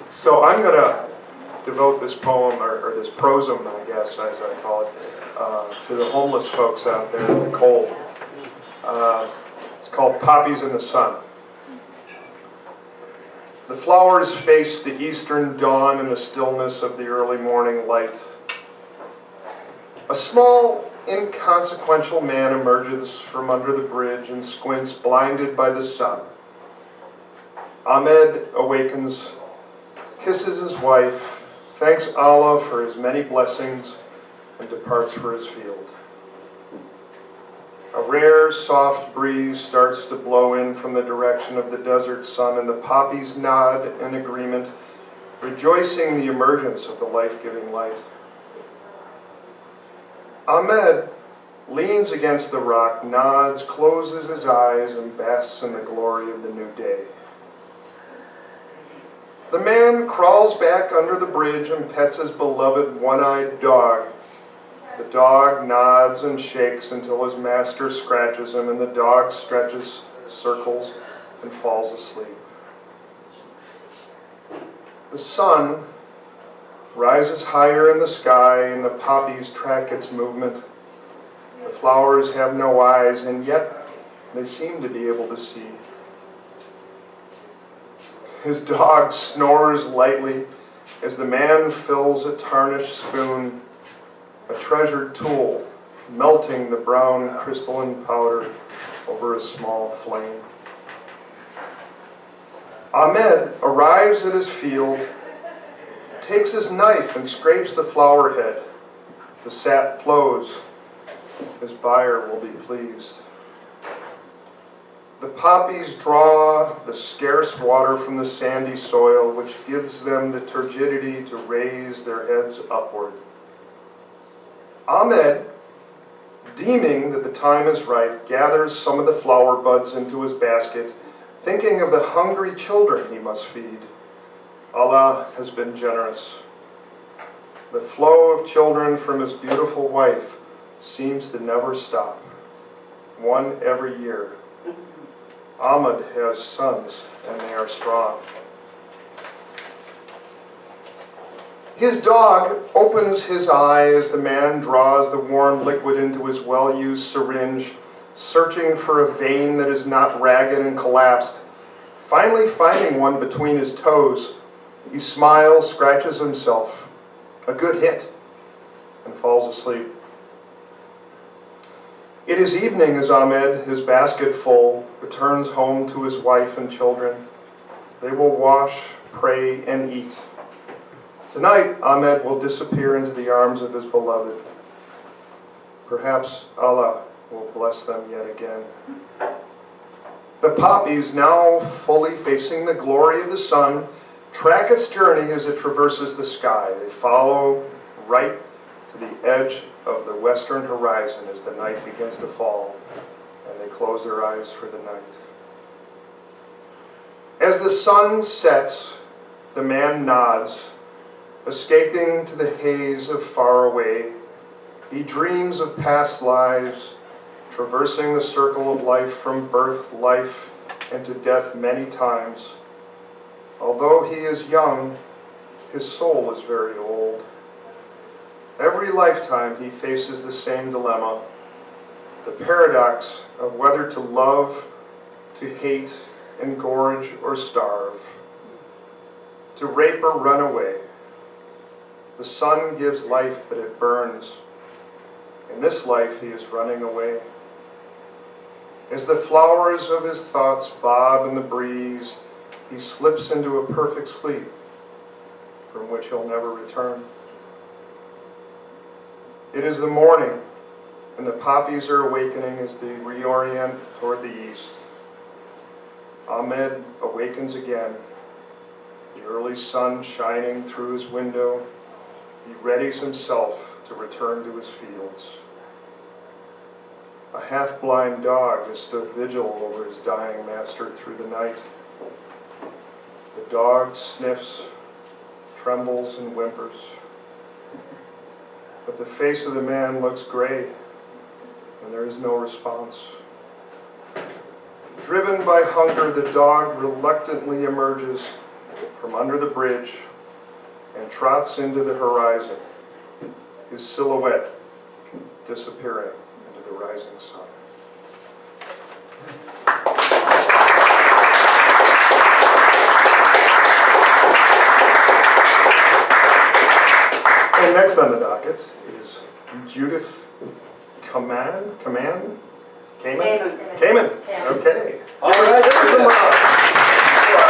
So I'm going to devote this poem, or this prosum, I guess, as I call it, to the homeless folks out there in the cold. It's called Poppies in the Sun. The flowers face the eastern dawn in the stillness of the early morning light. A small, inconsequential man emerges from under the bridge and squints, blinded by the sun. Ahmed awakens, kisses his wife, thanks Allah for his many blessings, and departs for his field. A rare, soft breeze starts to blow in from the direction of the desert sun, and the poppies nod in agreement, rejoicing the emergence of the life-giving light. Ahmed leans against the rock, nods, closes his eyes, and basks in the glory of the new day. The man crawls back under the bridge and pets his beloved one-eyed dog. The dog nods and shakes until his master scratches him, and the dog stretches, circles, and falls asleep. The sun rises higher in the sky, and the poppies track its movement. The flowers have no eyes, and yet they seem to be able to see. His dog snores lightly as the man fills a tarnished spoon, a treasured tool, melting the brown crystalline powder over a small flame. Ahmed arrives at his field, takes his knife and scrapes the flower head. The sap flows. His buyer will be pleased. The poppies draw the scarce water from the sandy soil, which gives them the turgidity to raise their heads upward. Ahmed, deeming that the time is right, gathers some of the flower buds into his basket, thinking of the hungry children he must feed. Allah has been generous. The flow of children from his beautiful wife seems to never stop, one every year. Ahmed has sons, and they are strong. His dog opens his eye as the man draws the warm liquid into his well-used syringe, searching for a vein that is not ragged and collapsed. Finally finding one between his toes, he smiles, scratches himself. A good hit, and falls asleep. It is evening as Ahmed, his basket full, returns home to his wife and children. They will wash, pray, and eat. Tonight, Ahmed will disappear into the arms of his beloved. Perhaps Allah will bless them yet again. The poppies, now fully facing the glory of the sun, track its journey as it traverses the sky. They follow right to the edge of the western horizon as the night begins to fall, and they close their eyes for the night. As the sun sets, the man nods, escaping to the haze of far away. He dreams of past lives, traversing the circle of life from birth, life, and to death many times. Although he is young, his soul is very old. Every lifetime he faces the same dilemma, the paradox of whether to love, to hate, engorge, or starve, to rape or run away. The sun gives life, but it burns. In this life he is running away. As the flowers of his thoughts bob in the breeze, he slips into a perfect sleep from which he'll never return. It is the morning, and the poppies are awakening as they reorient toward the east. Ahmed awakens again, the early sun shining through his window. He readies himself to return to his fields. A half-blind dog has stood vigil over his dying master through the night. The dog sniffs, trembles, and whimpers. But the face of the man looks gray, and there is no response. Driven by hunger, the dog reluctantly emerges, from under the bridge and trots into the horizon, his silhouette disappearing into the rising sun. And next on the docket is Judith Kamen? Okay. All right. Give her some applause.